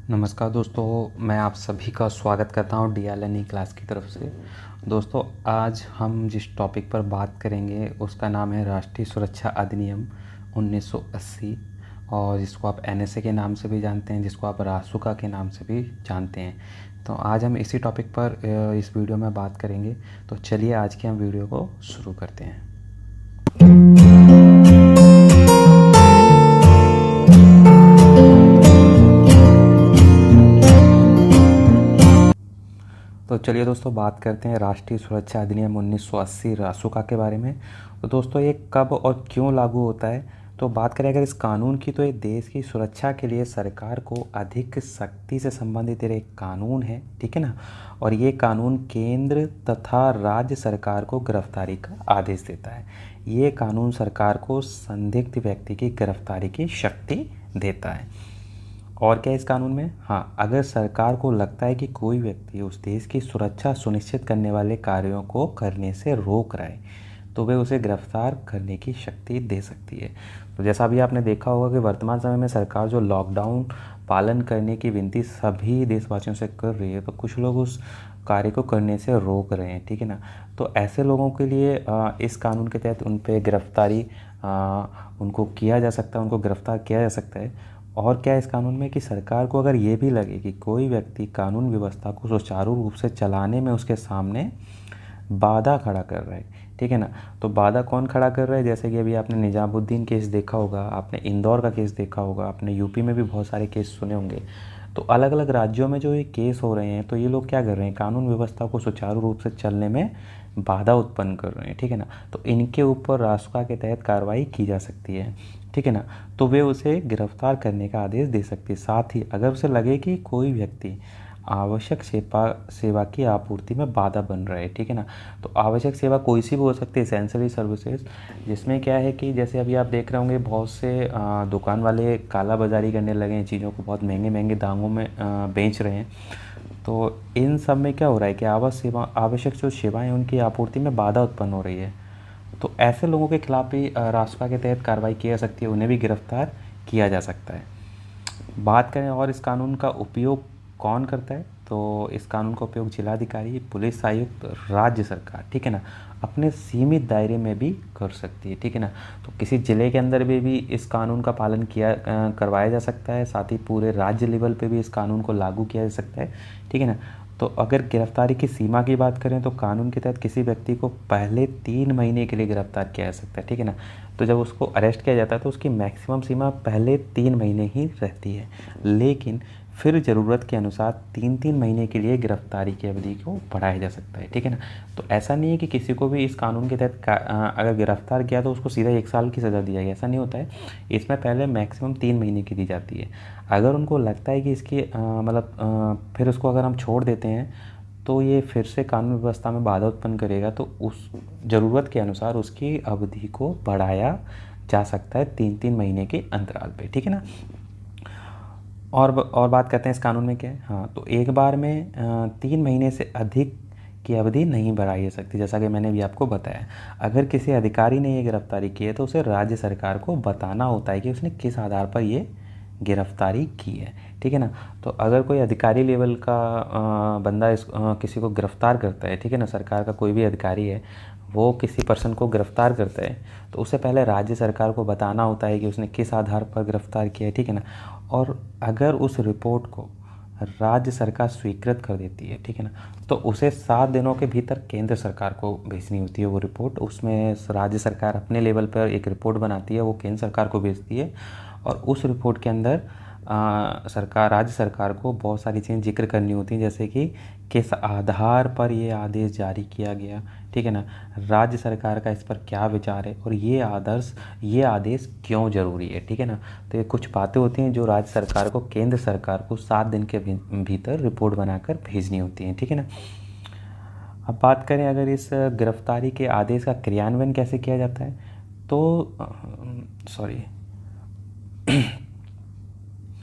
नमस्कार दोस्तों, मैं आप सभी का स्वागत करता हूं डी लर्निंग क्लास की तरफ से। दोस्तों, आज हम जिस टॉपिक पर बात करेंगे उसका नाम है राष्ट्रीय सुरक्षा अधिनियम 1980, और जिसको आप एनएसए के नाम से भी जानते हैं, जिसको आप रासुका के नाम से भी जानते हैं। तो आज हम इसी टॉपिक पर इस वीडियो में बात करेंगे। तो चलिए आज की हम वीडियो को शुरू करते हैं। तो चलिए दोस्तों, बात करते हैं राष्ट्रीय सुरक्षा अधिनियम 1980 रासुका के बारे में। तो दोस्तों, ये कब और क्यों लागू होता है, तो बात करें अगर इस कानून की, तो ये देश की सुरक्षा के लिए सरकार को अधिक सख्ती से संबंधित एक कानून है, ठीक है ना। और ये कानून केंद्र तथा राज्य सरकार को गिरफ्तारी का आदेश देता है। ये कानून सरकार को संदिग्ध व्यक्ति की गिरफ्तारी की शक्ति देता है। और क्या इस कानून में, हाँ, अगर सरकार को लगता है कि कोई व्यक्ति उस देश की सुरक्षा सुनिश्चित करने वाले कार्यों को करने से रोक रहा है, तो वे उसे गिरफ्तार करने की शक्ति दे सकती है। तो जैसा अभी आपने देखा होगा कि वर्तमान समय में सरकार जो लॉकडाउन पालन करने की विनती सभी देशवासियों से कर रही है, तो कुछ लोग उस कार्य को करने से रोक रहे हैं, ठीक है ना। तो ऐसे लोगों के लिए इस कानून के तहत उन पर गिरफ्तारी उनको किया जा सकता है, उनको गिरफ्तार किया जा सकता है। और क्या इस कानून में कि सरकार को अगर ये भी लगे कि कोई व्यक्ति कानून व्यवस्था को सुचारू रूप से चलाने में उसके सामने बाधा खड़ा कर रहा है, ठीक है ना। तो बाधा कौन खड़ा कर रहा है, जैसे कि अभी आपने निजामुद्दीन केस देखा होगा, आपने इंदौर का केस देखा होगा, आपने यूपी में भी बहुत सारे केस सुने होंगे। तो अलग अलग राज्यों में जो ये केस हो रहे हैं, तो ये लोग क्या कर रहे हैं, कानून व्यवस्था को सुचारू रूप से चलने में बाधा उत्पन्न कर रहे हैं, ठीक है ना। तो इनके ऊपर रासुका के तहत कार्रवाई की जा सकती है, ठीक है ना। तो वे उसे गिरफ्तार करने का आदेश दे सकती है। साथ ही अगर उसे लगे कि कोई व्यक्ति आवश्यक सेवा की आपूर्ति में बाधा बन रहा है, ठीक है ना। तो आवश्यक सेवा कोई सी भी हो सकती है, एसेंशियल सर्विसेज, जिसमें क्या है कि जैसे अभी आप देख रहे होंगे बहुत से दुकान वाले काला बाजारी करने लगे हैं, चीज़ों को बहुत महंगे महंगे दामों में बेच रहे हैं। तो इन सब में क्या हो रहा है कि आवश्यक जो सेवाएं उनकी आपूर्ति में बाधा उत्पन्न हो रही है। तो ऐसे लोगों के खिलाफ भी रासुका के तहत कार्रवाई की जा सकती है, उन्हें भी गिरफ्तार किया जा सकता है। बात करें और इस कानून का उपयोग कौन करता है, तो इस कानून का उपयोग जिलाधिकारी, पुलिस आयुक्त, राज्य सरकार, ठीक है ना, अपने सीमित दायरे में भी कर सकती है, ठीक है ना। तो किसी ज़िले के अंदर भी इस कानून का पालन करवाया जा सकता है। साथ ही पूरे राज्य लेवल पे भी इस कानून को लागू किया जा सकता है, ठीक है ना। तो अगर गिरफ्तारी की सीमा की बात करें, तो कानून के तहत किसी व्यक्ति को पहले 3 महीने के लिए गिरफ्तार किया जा सकता है, ठीक है ना। तो जब उसको अरेस्ट किया जाता है तो उसकी मैक्सिमम सीमा पहले 3 महीने ही रहती है, लेकिन फिर ज़रूरत के अनुसार 3-3 महीने के लिए गिरफ्तारी की अवधि को बढ़ाया जा सकता है, ठीक है ना। तो ऐसा नहीं है कि किसी को भी इस कानून के तहत अगर गिरफ्तार किया तो उसको सीधा 1 साल की सज़ा दी जाएगी, ऐसा नहीं होता है। इसमें पहले मैक्सिमम 3 महीने की दी जाती है। अगर उनको लगता है कि इसकी फिर उसको अगर हम छोड़ देते हैं तो ये फिर से कानून व्यवस्था में बाधा उत्पन्न करेगा, तो उस ज़रूरत के अनुसार उसकी अवधि को बढ़ाया जा सकता है 3-3 महीने के अंतराल पे, ठीक है ना। और बात करते हैं इस कानून में क्या है, हाँ, तो एक बार में 3 महीने से अधिक की अवधि नहीं बढ़ाई जा सकती, जैसा कि मैंने भी आपको बताया। अगर किसी अधिकारी ने ये गिरफ्तारी की है तो उसे राज्य सरकार को बताना होता है कि उसने किस आधार पर ये गिरफ्तारी की है, ठीक है ना। तो अगर कोई अधिकारी लेवल का बंदा किसी को गिरफ्तार करता है, ठीक है ना, सरकार का कोई भी अधिकारी है, वो किसी पर्सन को गिरफ्तार करता है, तो उसे पहले राज्य सरकार को बताना होता है कि उसने किस आधार पर गिरफ्तार किया है, ठीक है ना। और अगर उस रिपोर्ट को राज्य सरकार स्वीकृत कर देती है, ठीक है ना, तो उसे 7 दिनों के भीतर केंद्र सरकार को भेजनी होती है वो रिपोर्ट। उसमें राज्य सरकार अपने लेवल पर एक रिपोर्ट बनाती है, वो केंद्र सरकार को भेजती है, और उस रिपोर्ट के अंदर राज्य सरकार को बहुत सारी चीज़ें जिक्र करनी होती हैं, जैसे कि किस आधार पर ये आदेश जारी किया गया, ठीक है ना, राज्य सरकार का इस पर क्या विचार है, और ये आदेश क्यों ज़रूरी है, ठीक है ना। तो ये कुछ बातें होती हैं जो राज्य सरकार को केंद्र सरकार को 7 दिन के भीतर रिपोर्ट बनाकर भेजनी होती हैं, ठीक है ना। अब बात करें अगर इस गिरफ्तारी के आदेश का क्रियान्वयन कैसे किया जाता है, तो सॉरी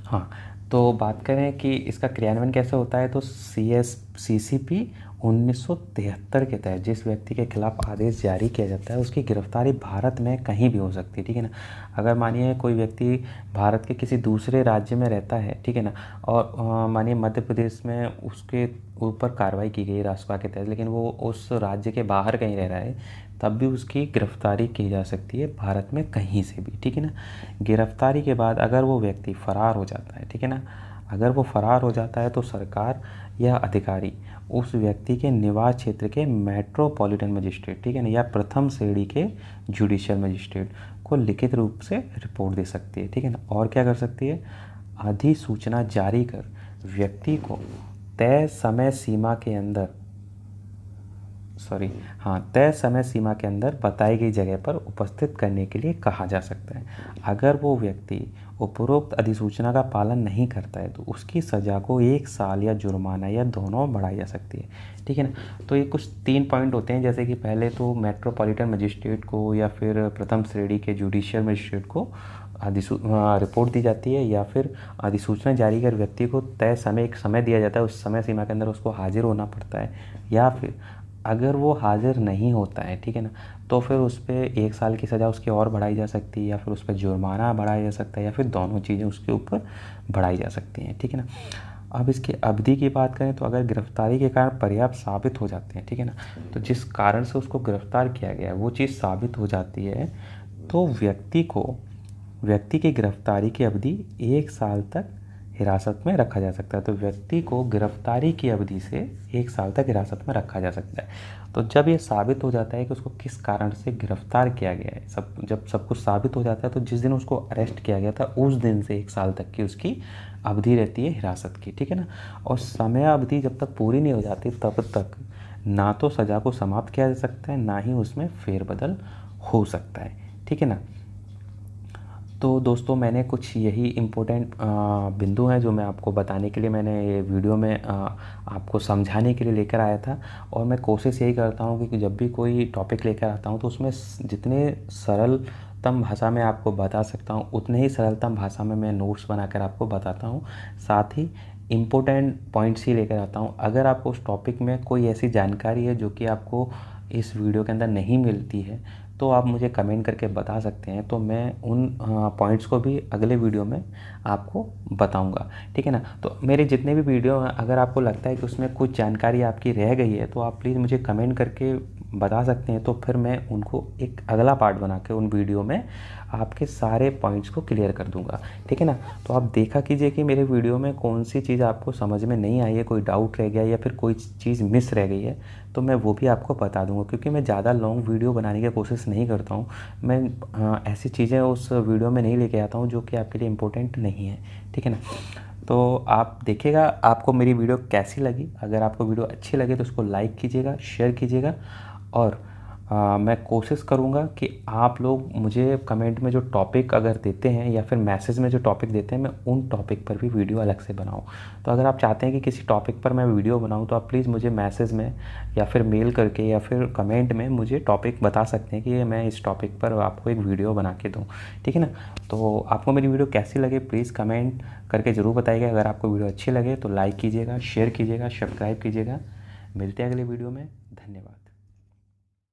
हाँ, तो बात करें कि इसका क्रियान्वयन कैसे होता है, तो CCP 1973 के तहत जिस व्यक्ति के खिलाफ आदेश जारी किया जाता है उसकी गिरफ्तारी भारत में कहीं भी हो सकती है, ठीक है ना। अगर मानिए कोई व्यक्ति भारत के किसी दूसरे राज्य में रहता है, ठीक है ना, और मानिए मध्य प्रदेश में उसके ऊपर कार्रवाई की गई रासुका के तहत, लेकिन वो उस राज्य के बाहर कहीं रह रहा है, तब भी उसकी गिरफ्तारी की जा सकती है भारत में कहीं से भी, ठीक है ना। गिरफ्तारी के बाद अगर वो व्यक्ति फरार हो जाता है, ठीक है ना, अगर वो फरार हो जाता है तो सरकार या अधिकारी उस व्यक्ति के निवास क्षेत्र के मेट्रोपॉलिटन मजिस्ट्रेट, ठीक है ना, या प्रथम श्रेणी के जुडिशियल मजिस्ट्रेट को लिखित रूप से रिपोर्ट दे सकती है, ठीक है ना। और क्या कर सकती है, अधिसूचना जारी कर व्यक्ति को तय समय सीमा के अंदर तय समय सीमा के अंदर बताई गई जगह पर उपस्थित करने के लिए कहा जा सकता है। अगर वो व्यक्ति उपरोक्त अधिसूचना का पालन नहीं करता है तो उसकी सज़ा को 1 साल या जुर्माना या दोनों बढ़ाई जा सकती है, ठीक है ना। तो ये कुछ 3 पॉइंट होते हैं, जैसे कि पहले तो मेट्रोपॉलिटन मजिस्ट्रेट को या फिर प्रथम श्रेणी के जुडिशियल मजिस्ट्रेट को रिपोर्ट दी जाती है, या फिर अधिसूचना जारी कर व्यक्ति को तय समय एक समय दिया जाता है, उस समय सीमा के अंदर उसको हाजिर होना पड़ता है, या फिर अगर वो हाजिर नहीं होता है, ठीक है ना, तो फिर उस पर 1 साल की सज़ा उसकी और बढ़ाई जा सकती है, या फिर उस पर जुर्माना बढ़ाया जा सकता है, या फिर दोनों चीज़ें उसके ऊपर बढ़ाई जा सकती हैं, ठीक है ना। अब इसकी अवधि की बात करें तो अगर गिरफ्तारी के कारण पर्याप्त साबित हो जाते हैं, ठीक है ना, तो जिस कारण से उसको गिरफ्तार किया गया है वो चीज़ साबित हो जाती है, तो व्यक्ति की गिरफ्तारी की अवधि 1 साल तक हिरासत में रखा जा सकता है। तो व्यक्ति को गिरफ्तारी की अवधि से 1 साल तक हिरासत में रखा जा सकता है। तो जब ये साबित हो जाता है कि उसको किस कारण से गिरफ्तार किया गया है, जब सब कुछ साबित हो जाता है, तो जिस दिन उसको अरेस्ट किया गया था उस दिन से 1 साल तक की उसकी अवधि रहती है हिरासत की, ठीक है ना। और समय अवधि जब तक पूरी नहीं हो जाती तब तक ना तो सज़ा को समाप्त किया जा सकता है, ना ही उसमें फेरबदल हो सकता है, ठीक है ना। तो दोस्तों मैंने कुछ यही इम्पोर्टेंट बिंदु हैं जो मैं आपको बताने के लिए मैंने ये वीडियो में आपको समझाने के लिए लेकर आया था। और मैं कोशिश यही करता हूँ कि जब भी कोई टॉपिक लेकर आता हूँ तो उसमें जितने सरलतम भाषा में आपको बता सकता हूँ उतने ही सरलतम भाषा में मैं नोट्स बनाकर आपको बताता हूँ, साथ ही इम्पोर्टेंट पॉइंट्स ही लेकर आता हूँ। अगर आपको उस टॉपिक में कोई ऐसी जानकारी है जो कि आपको इस वीडियो के अंदर नहीं मिलती है तो आप मुझे कमेंट करके बता सकते हैं, तो मैं उन पॉइंट्स को भी अगले वीडियो में आपको बताऊंगा, ठीक है ना। तो मेरे जितने भी वीडियो हैं अगर आपको लगता है कि उसमें कुछ जानकारी आपकी रह गई है तो आप प्लीज़ मुझे कमेंट करके बता सकते हैं, तो फिर मैं उनको एक अगला पार्ट बना के उन वीडियो में आपके सारे पॉइंट्स को क्लियर कर दूंगा, ठीक है ना। तो आप देखा कीजिए कि मेरे वीडियो में कौन सी चीज़ आपको समझ में नहीं आई है, कोई डाउट रह गया या फिर कोई चीज़ मिस रह गई है तो मैं वो भी आपको बता दूंगा, क्योंकि मैं ज़्यादा लॉन्ग वीडियो बनाने की कोशिश नहीं करता हूँ। मैं ऐसी चीज़ें उस वीडियो में नहीं लेके आता हूँ जो कि आपके लिए इम्पोर्टेंट नहीं है, ठीक है ना। तो आप देखिएगा आपको मेरी वीडियो कैसी लगी। अगर आपको वीडियो अच्छी लगे तो उसको लाइक कीजिएगा, शेयर कीजिएगा, और मैं कोशिश करूँगा कि आप लोग मुझे कमेंट में जो टॉपिक अगर देते हैं या फिर मैसेज में जो टॉपिक देते हैं मैं उन टॉपिक पर भी वीडियो अलग से बनाऊँ। तो अगर आप चाहते हैं कि किसी टॉपिक पर मैं वीडियो बनाऊँ तो आप प्लीज़ मुझे मैसेज में या फिर मेल करके या फिर कमेंट में मुझे टॉपिक बता सकते हैं कि मैं इस टॉपिक पर आपको एक वीडियो बना के दूँ, ठीक है ना। तो आपको मेरी वीडियो कैसी लगे प्लीज़ कमेंट करके ज़रूर बताइएगा। अगर आपको वीडियो अच्छी लगे तो लाइक कीजिएगा, शेयर कीजिएगा, सब्सक्राइब कीजिएगा। मिलते हैं अगले वीडियो में। धन्यवाद।